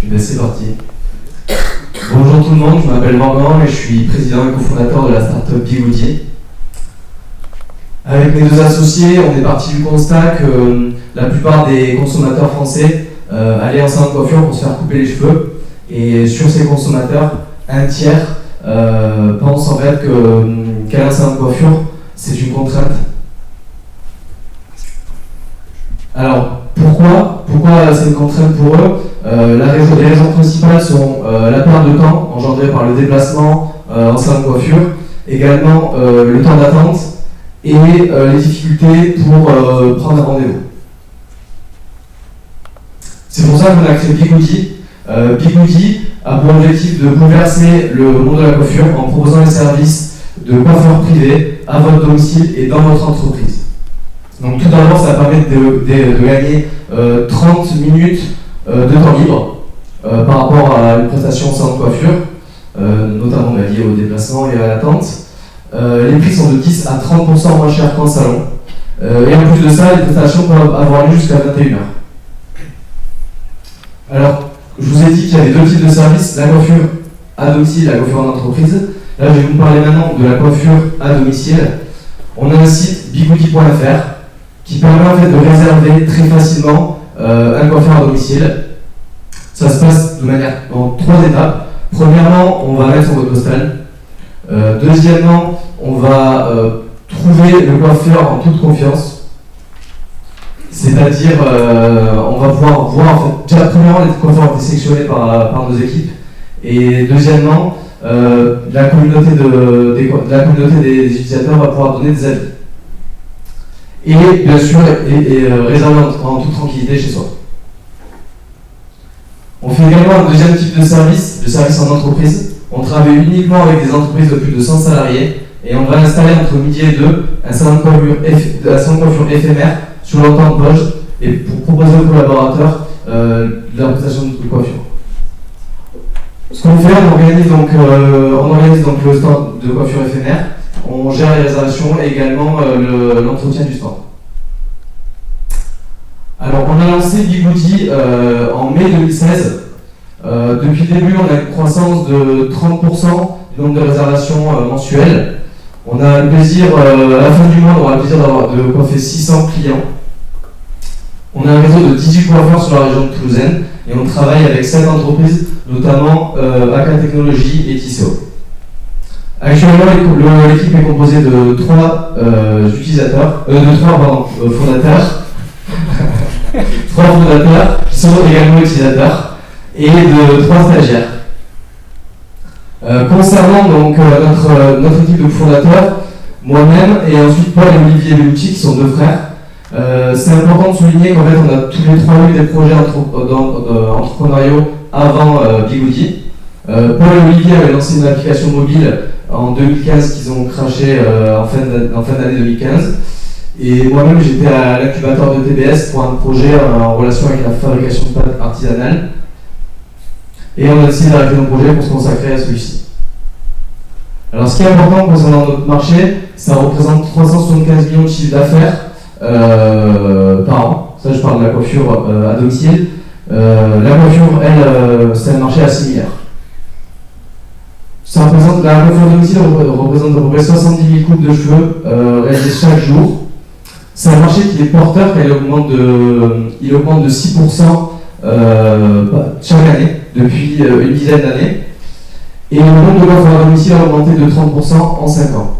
Ben c'est parti. Bonjour tout le monde, je m'appelle Morgan et je suis président et cofondateur de la startup Bigoudi. Avec mes deux associés, on est parti du constat que la plupart des consommateurs français allaient en salon de coiffure pour se faire couper les cheveux. Et sur ces consommateurs, un tiers pense en fait qu'aller en salon de coiffure, c'est une contrainte. Alors, pourquoi c'est une contrainte pour eux? Les raisons principales sont la perte de temps engendrée par le déplacement en salon de coiffure, également le temps d'attente et les difficultés pour prendre un rendez-vous. C'est pour ça qu'on a créé Bigoudi. Bigoudi a pour objectif de bouleverser le monde de la coiffure en proposant les services de coiffeurs privés à votre domicile et dans votre entreprise. Donc tout d'abord, ça permet de gagner 30 minutes de temps libre par rapport à une prestation sans coiffure, notamment liée au déplacement et à l'attente. Les prix sont de 10 à 30% moins chers qu'en salon. Et en plus de ça, les prestations peuvent avoir lieu jusqu'à 21h. Alors, je vous ai dit qu'il y avait deux types de services, la coiffure à domicile et la coiffure en entreprise. Là, je vais vous parler maintenant de la coiffure à domicile. On a un site bigoudi.fr qui permet en fait de réserver très facilement un coiffeur à domicile. Ça se passe en 3 étapes. Premièrement, on va mettre son code postal. Deuxièmement, on va trouver le coiffeur en toute confiance. C'est-à-dire, on va pouvoir voir, en fait, déjà premièrement, les coiffeurs ont été sélectionnés par nos équipes. Et deuxièmement, la communauté des utilisateurs va pouvoir donner des avis. Et bien sûr, réserver en toute tranquillité chez soi. On fait également un deuxième type de service, le service en entreprise. On travaille uniquement avec des entreprises de plus de 100 salariés et on va installer entre midi et 2 un salon de coiffure éphémère sur leur temps de poche et pour proposer aux collaborateurs la prestation de coiffure. Ce qu'on fait, on organise donc le stand de coiffure éphémère. On gère les réservations et également l'entretien du stand. Alors, on a lancé Bigoudi en mai 2016. Depuis le début, on a une croissance de 30% du nombre de réservations mensuelles. On a le plaisir, à la fin du mois, on aura le plaisir de coiffer 600 clients. On a un réseau de 18 coiffeurs sur la région de Toulousaine et on travaille avec 7 entreprises, notamment AK Technologies et Tissot. Actuellement, l'équipe est composée de 3 fondateurs, 3 fondateurs qui sont également utilisateurs, et de 3 stagiaires. Concernant donc notre équipe de fondateurs, moi-même et ensuite Paul et Olivier Bellucci, qui sont 2 frères, c'est important de souligner qu'en fait on a tous les 3 eu des projets entrepreneuriaux avant Bigoudi. Paul et Olivier avaient lancé une application mobile en 2015 qu'ils ont craché en fin d'année 2015. Et moi-même j'étais à l'incubateur de TBS pour un projet en relation avec la fabrication de pâtes artisanales. Et on a décidé d'arrêter nos projets pour se consacrer à celui-ci. Alors ce qui est important concernant notre marché, ça représente 375 millions de chiffres d'affaires par an. Ça je parle de la coiffure à domicile. La coiffure, elle, c'est un marché à 6 milliards. La coiffure à domicile représente à peu près 70 000 coupes de cheveux réalisées chaque jour. C'est un marché qui est porteur car il augmente de 6% chaque année, depuis une dizaine d'années. Et le nombre de coiffeurs à domicile a augmenté de 30% en 5 ans.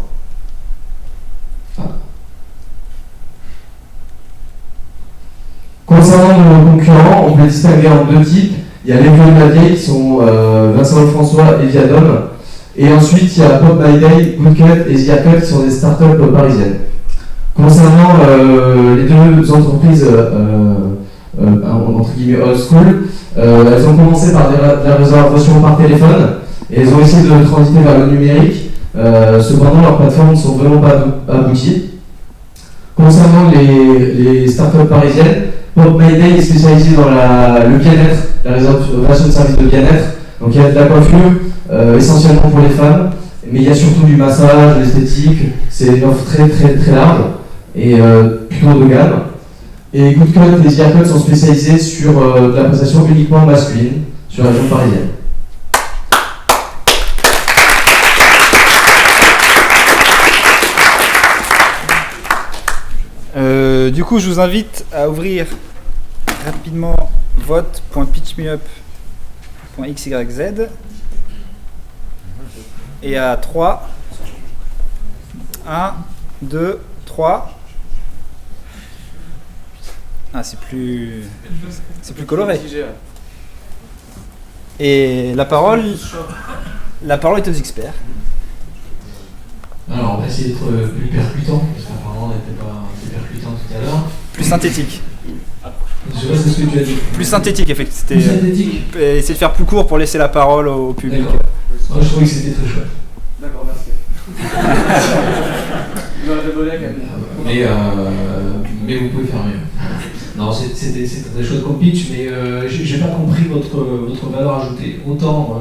Concernant nos concurrents, on peut les distinguer en 2 types. Il y a les vieux et la vieille qui sont Vincent Lefrançois et Viadom. Et ensuite, il y a Pop My Day, Goodcut et Ziacut qui sont des startups parisiennes. Concernant les 2 entreprises entre guillemets old school, elles ont commencé par la réservation par téléphone et elles ont essayé de transiter vers le numérique. Cependant, leurs plateformes ne sont vraiment pas abouties. Concernant les startups parisiennes, Pop My Day est spécialisé dans le bien-être, la réservation de services de bien-être. Donc il y a de la coiffure, essentiellement pour les femmes, mais il y a surtout du massage, de l'esthétique. C'est une offre très très très large et plutôt de gamme. Et Goodcut et Ziacut sont spécialisés sur de la prestation uniquement masculine, sur la région parisienne. Du coup, je vous invite à ouvrir rapidement vote.pitchmeup.xyz et à 3. 1, 2, 3. Ah, c'est plus coloré. Et la parole est aux experts. Alors, on va essayer d'être plus percutant, parce qu'apparemment on n'était pas assez percutant tout à l'heure. Plus synthétique. Je sais pas ce que tu as dit. Plus synthétique, effectivement. Plus synthétique. Essayer de faire plus court pour laisser la parole au public. D'accord. Moi, je trouvais que c'était très chouette. D'accord, merci. Mais vous pouvez faire mieux. Non, c'était très chouette comme pitch, mais j'ai pas compris votre valeur ajoutée. Autant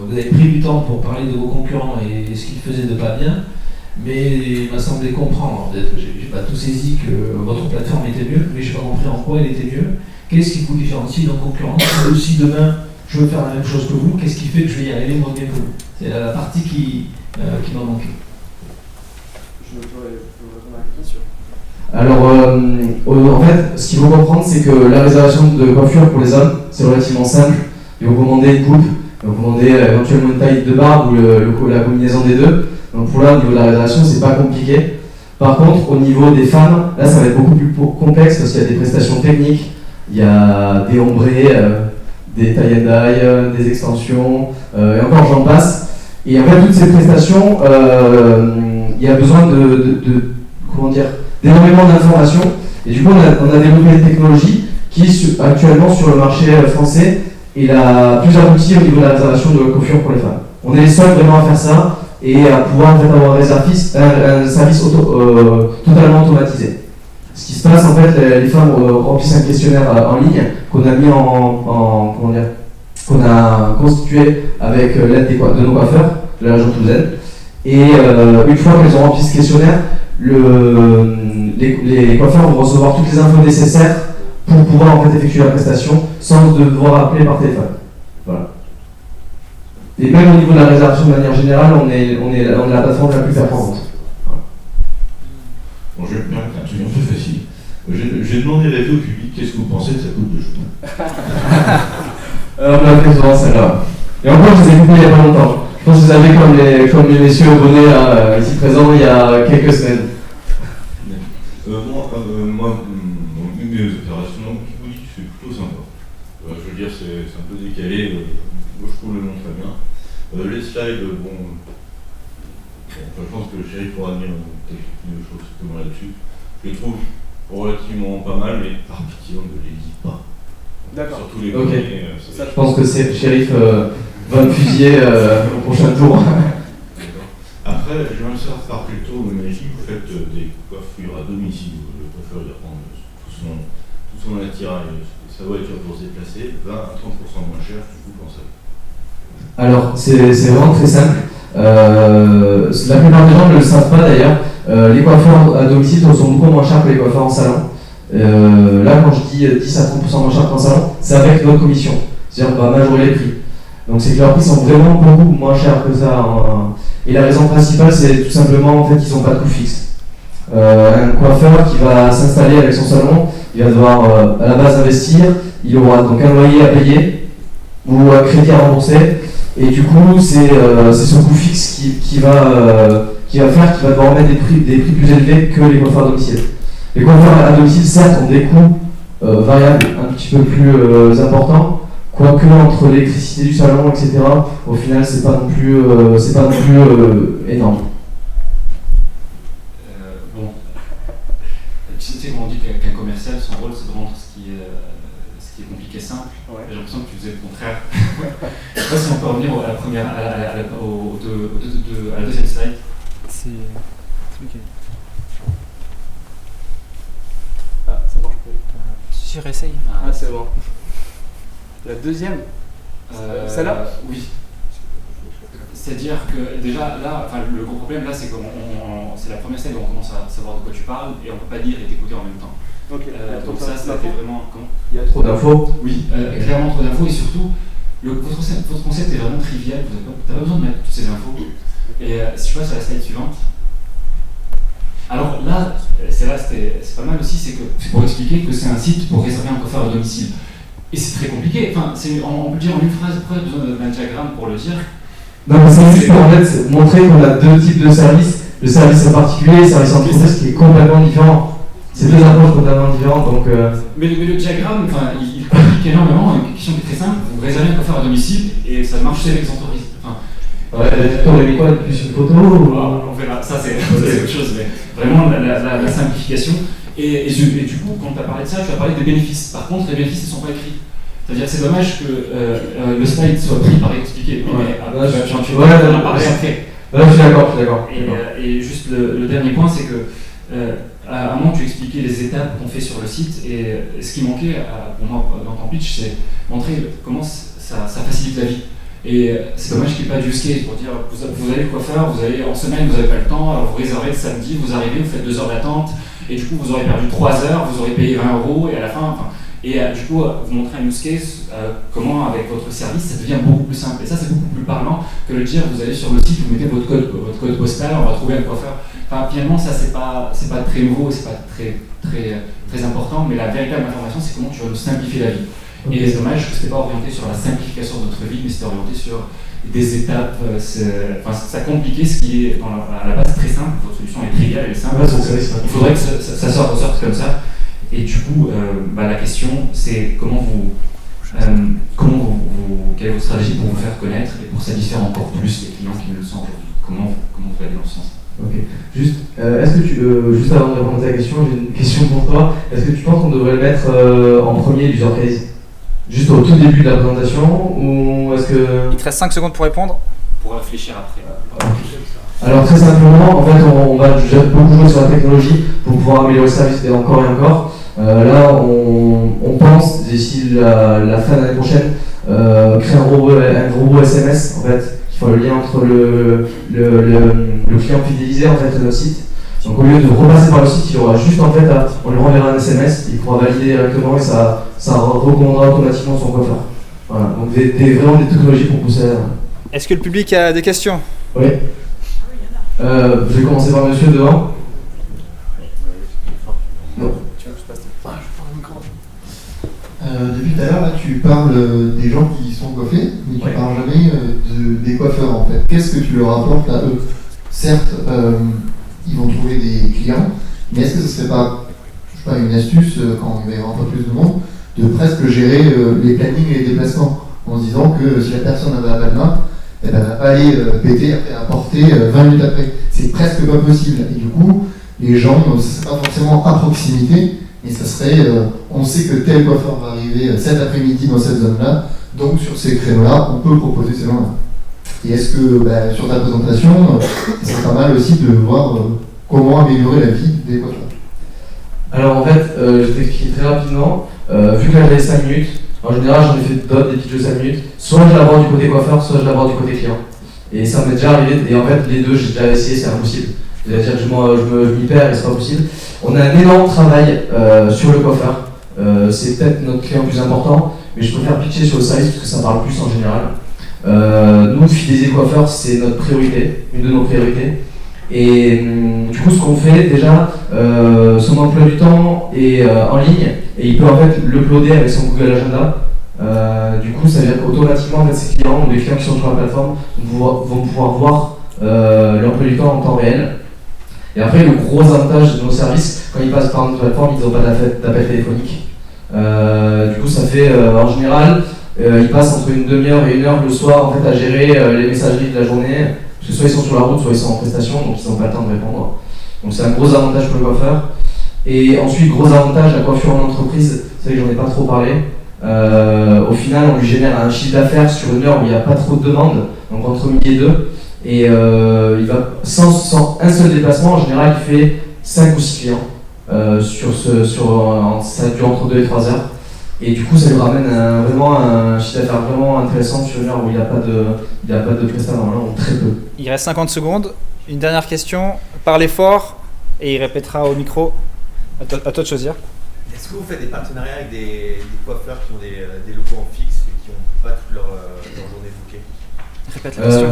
vous avez pris du temps pour parler de vos concurrents et ce qu'ils faisaient de pas bien, mais il m'a semblé comprendre, peut-être que j'ai pas tout saisi, que votre plateforme était mieux, mais j'ai pas compris en quoi elle était mieux. Qu'est-ce qui vous différencie d'un concurrent? Si demain je veux faire la même chose que vous, qu'est-ce qui fait que je vais y arriver moins bien que vous? C'est la partie qui m'a manqué. Je peux répondre à la question. Alors, en fait, ce qu'il faut comprendre, c'est que la réservation de coiffure pour les hommes, c'est relativement simple. Ils vont commander une coupe, ils vont commander éventuellement une taille de barbe ou la combinaison des deux. Donc pour là, au niveau de la réservation, c'est pas compliqué. Par contre, au niveau des femmes, là, ça va être beaucoup plus complexe parce qu'il y a des prestations techniques, il y a des ombrés, des tie and dye, des extensions, et encore j'en passe. Et en fait, toutes ces prestations, il y a besoin d'énormément d'informations. Et du coup, on a développé des technologies qui, actuellement, sur le marché français, il a plusieurs outils au niveau de la réservation de coiffure pour les femmes. On est les seuls vraiment à faire ça et à pouvoir en fait, avoir un service totalement automatisé. Ce qui se passe, en fait, les femmes remplissent un questionnaire en ligne qu'on a mis qu'on a constitué avec l'aide de nos coiffeurs de la région toulousaine. Et une fois qu'elles ont rempli ce questionnaire, les coiffeurs vont recevoir toutes les infos nécessaires pour pouvoir en fait effectuer la prestation sans devoir appeler par téléphone. Voilà. Et même au niveau de la réservation de manière générale, on est la plateforme la plus performante. Voilà. Bon, je vais me permettre un truc un peu facile. J'ai demandé l'avis au public, qu'est-ce que vous pensez de sa coupe de cheveux? Alors, on l'a fait souvent celle-là. Et encore, je les ai coupés il n'y a pas longtemps. Je pense que vous avez comme les messieurs au bonnet ici présents il y a quelques semaines. Moi, mes opérations, je vous dis que c'est plutôt sympa. Je veux dire, c'est un peu décalé. Moi, je trouve le nom très bien. Les slides, je pense que le shérif pourra dire quelque chose que moi là-dessus. Je les trouve relativement pas mal, mais par pitié, on ne les lit pas. D'accord. Surtout les Ok. ça, Je pense que c'est le shérif va me fusiller au prochain tour. Après, je vais me faire par plutôt, imaginez, vous faites des coiffures à domicile. Le coiffeur il va prendre tout son attirail, sa voiture pour se déplacer, 20 à 30% moins cher, du coup, pour ça. Alors, c'est vraiment très simple. La plupart des gens ne le savent pas d'ailleurs. Les coiffeurs à domicile sont beaucoup moins chers que les coiffeurs en salon. Là, quand je dis 10 à 30% moins cher qu'en salon, c'est avec notre commission. C'est-à-dire qu'on va majorer les prix. Donc c'est que leurs prix sont vraiment beaucoup moins chers que ça. Et la raison principale, c'est tout simplement en fait, qu'ils n'ont pas de coût fixe. Un coiffeur qui va s'installer avec son salon, il va devoir à la base investir, il aura donc un loyer à payer ou un crédit à rembourser. Et du coup, c'est ce coût fixe qui va faire qu'il va devoir mettre des prix plus élevés que les coiffeurs à domicile. Les coiffeurs à domicile, certes, ont des coûts variables un petit peu plus importants, quoique entre l'électricité du salon, etc., au final, c'est pas non plus énorme. Bon, tu sais comment on dit qu'un commercial, son rôle, c'est de rendre ce qui est compliqué simple. Ouais. J'ai l'impression que tu faisais le contraire. Je sais pas si on peut revenir à la première, à la deuxième slide. C'est ok. Ah, ça marche pas. Je réessaye. Ah, c'est bon. La deuxième Celle-là Oui. C'est-à-dire que déjà là, enfin, le gros problème là, c'est que c'est la première slide où on commence à savoir de quoi tu parles et on peut pas lire et t'écouter en même temps. Ok. Donc ça fait vraiment comment Il y a trop d'infos. Oui, clairement trop d'infos et surtout votre concept est vraiment trivial, vous n'avez pas besoin de mettre toutes ces infos. Et si je passe à la slide suivante. Alors là, c'est pas mal aussi, c'est pour expliquer que c'est un site pour réserver un coiffeur à domicile. Et c'est très compliqué, enfin, on peut dire en une phrase, pourquoi besoin d'un diagramme pour le dire? Non, mais c'est juste pour en fait montrer qu'on a deux types de services. Le service en particulier et le service entreprise qui est complètement différent. C'est deux approches complètement différentes. Donc, mais le diagramme, enfin, il complique énormément. Une question qui est très simple, vous réservez un coiffeur à domicile et ça marche chez les entreprises. Enfin, t'aurais mis quoi? Plus une photo ou... On verra, ça c'est autre chose, mais vraiment la simplification. Et du coup, quand tu as parlé de ça, tu as parlé des bénéfices. Par contre, les bénéfices ne sont pas écrits. C'est-à-dire que c'est dommage que le slide soit pris par expliqué. Mais tu vas en parler après. Ouais, je suis d'accord. Et juste le dernier point, c'est que à un moment tu expliquais les étapes qu'on fait sur le site, et ce qui manquait pour moi dans ton pitch, c'est montrer comment ça facilite la vie. Et c'est dommage qu'il n'y ait pas de use case pour dire vous allez le coiffeur, vous allez en semaine, vous n'avez pas le temps, alors vous réservez le samedi, vous arrivez, vous faites 2 heures d'attente, et du coup vous aurez perdu 3 heures, vous aurez payé 20 €, et à la fin, du coup vous montrez un use case, comment avec votre service ça devient beaucoup plus simple. Et ça c'est beaucoup plus parlant que de dire vous allez sur le site, vous mettez votre code postal, on va trouver un coiffeur. Enfin, finalement ça c'est pas très nouveau, c'est pas très important, mais la véritable information c'est comment tu vas nous simplifier la vie. Et c'est dommage que c'était pas orienté sur la simplification de notre vie, mais c'était orienté sur des étapes. Ça compliquait ce qui est à la base très simple. Votre solution est triviale, elle est simple. Il faudrait que ça ressorte comme ça. Et du coup, la question c'est quelle est votre stratégie pour vous faire connaître et pour satisfaire encore plus les clients qui ne le sont aujourd'hui. Comment vous allez dans ce sens? Ok. Juste, est-ce que juste avant de répondre à ta question, j'ai une question pour toi. Est-ce que tu penses qu'on devrait le mettre en premier l'user case? Juste au tout début de la présentation, ou est-ce que... Il te reste 5 secondes pour répondre. Pour réfléchir après. Alors très simplement, en fait, on va beaucoup jouer sur la technologie pour pouvoir améliorer le service et encore. Là, on pense, d'ici la fin de l'année prochaine, créer un robot SMS, en fait, qui fera le lien entre le client fidélisé en fait, de notre site. Donc au lieu de repasser par le site, il aura juste en fait on lui renverra un SMS, il pourra valider directement et ça recommandera automatiquement son coiffeur. Voilà, donc vraiment des technologies pour pousser. Est-ce que le public a des questions? Oui. Je vais commencer par monsieur devant. Non. Depuis tout à l'heure, là, tu parles des gens qui sont coiffés, mais tu parles jamais des coiffeurs en fait. Qu'est-ce que tu leur apportes à eux? Certes, ils vont trouver des clients, mais est-ce que ce serait pas, une astuce quand il va y avoir un peu plus de monde, de presque gérer les plannings et les déplacements, en se disant que si la personne avait pas de main, elle va pas aller péter après apporter 20 minutes après. C'est presque pas possible. Et du coup, les gens, ce ne serait pas forcément à proximité, mais ça serait, on sait que tel coiffeur va arriver cet après-midi dans cette zone-là, donc sur ces créneaux-là, on peut proposer ces gens-là. Et est-ce que sur ta présentation, c'est pas mal aussi de voir comment améliorer la vie des coiffeurs? Alors en fait, je t'explique très rapidement. Vu que là j'avais 5 minutes, en général j'en ai fait d'autres, des petites de 5 minutes. Soit je l'aborde du côté coiffeur, soit je l'aborde du côté client. Et ça m'est déjà arrivé, et en fait les deux j'ai déjà essayé, c'est impossible. C'est-à-dire que je m'y perds et c'est pas possible. On a un énorme travail sur le coiffeur. C'est peut-être notre client le plus important, mais je préfère pitcher sur le service parce que ça parle plus en général. Nous, fidéliser le coiffeur, c'est notre priorité, une de nos priorités. Et du coup, ce qu'on fait déjà, son emploi du temps est en ligne et il peut en fait l'uploader avec son Google Agenda. Du coup, ça veut dire qu'automatiquement, en fait, ses clients ou les clients qui sont sur la plateforme vont pouvoir voir l'emploi du temps en temps réel. Et après, le gros avantage de nos services, quand ils passent par notre plateforme, ils n'ont pas d'appel téléphonique. Du coup, ça fait en général, ils passent entre une demi-heure et 1 heure le soir en fait, à gérer les messageries de la journée. Parce que soit ils sont sur la route, soit ils sont en prestation, donc ils n'ont pas le temps de répondre. Donc c'est un gros avantage pour le coiffeur. Et ensuite, gros avantage, la coiffure en entreprise, c'est vrai que j'en ai pas trop parlé. Au final, on lui génère un chiffre d'affaires sur une heure où il n'y a pas trop de demandes, donc entre midi et 2. Et il va, sans un seul déplacement, en général, il fait 5 ou 6 clients. Ça dure entre 2 et 3 heures. Et du coup, ça lui ramène vraiment un chiffre d'affaires vraiment intéressant sur une heure où il n'y a pas de prestataire normalement, ou très peu. Il reste 50 secondes. Une dernière question. Parlez fort et il répétera au micro. À toi de choisir. Est-ce que vous faites des partenariats avec des coiffeurs qui ont des locaux en fixe et qui n'ont pas toute leur Répète la question.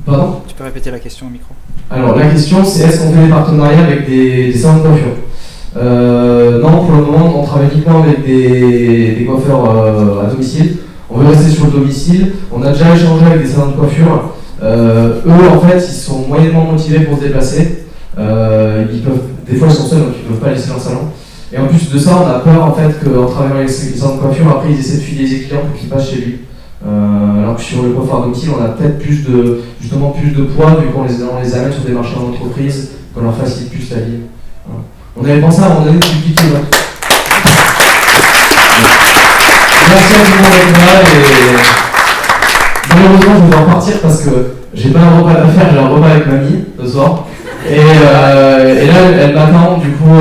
Pardon? Tu peux répéter la question au micro. Alors la question c'est est-ce qu'on fait des partenariats avec des salons de coiffure? Non, pour le moment on travaille uniquement avec des coiffeurs à domicile. On veut rester sur le domicile. On a déjà échangé avec des salons de coiffure. Eux en fait ils sont moyennement motivés pour se déplacer. Des fois ils sont seuls donc ils ne peuvent pas laisser leur salon. Et en plus de ça on a peur en fait qu'en travaillant avec les salons de coiffure après ils essaient de fidéliser les clients pour qu'ils passent chez lui. Alors que sur le coiffeur à domicile, on a peut-être plus de poids vu qu'on les amène sur des marchés d'entreprise, qu'on leur facilite plus la vie. Voilà. On avait pensé à un moment donné de dupliquer notre. Merci à tout le monde d'être là et malheureusement je vais en partir parce que j'ai pas un repas à faire, j'ai un repas avec mamie ce soir. Et là elle m'attend, du coup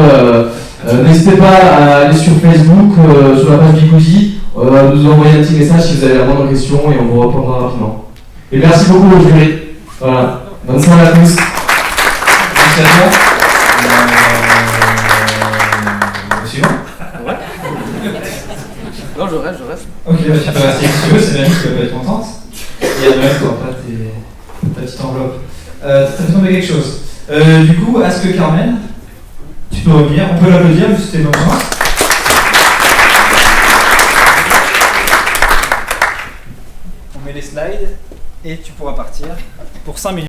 n'hésitez pas à aller sur Facebook, sur la page Bigoudi. Nous envoyer un petit message si vous avez la moindre question et on vous répondra rapidement. Et merci beaucoup au jury. Voilà. Bonne soirée à tous. Merci à toi. Suivant. Non, je reste. Ok, tu peux rester si tu veux, c'est la liste qui va pas être contente. Et à Noël, tu n'auras pas ta petite enveloppe. T'as fait tomber quelque chose. Du coup, est-ce que Carmen, tu peux revenir? On peut l'applaudir, vu que c'était bonne chance. On met les slides et tu pourras partir pour 5 minutes.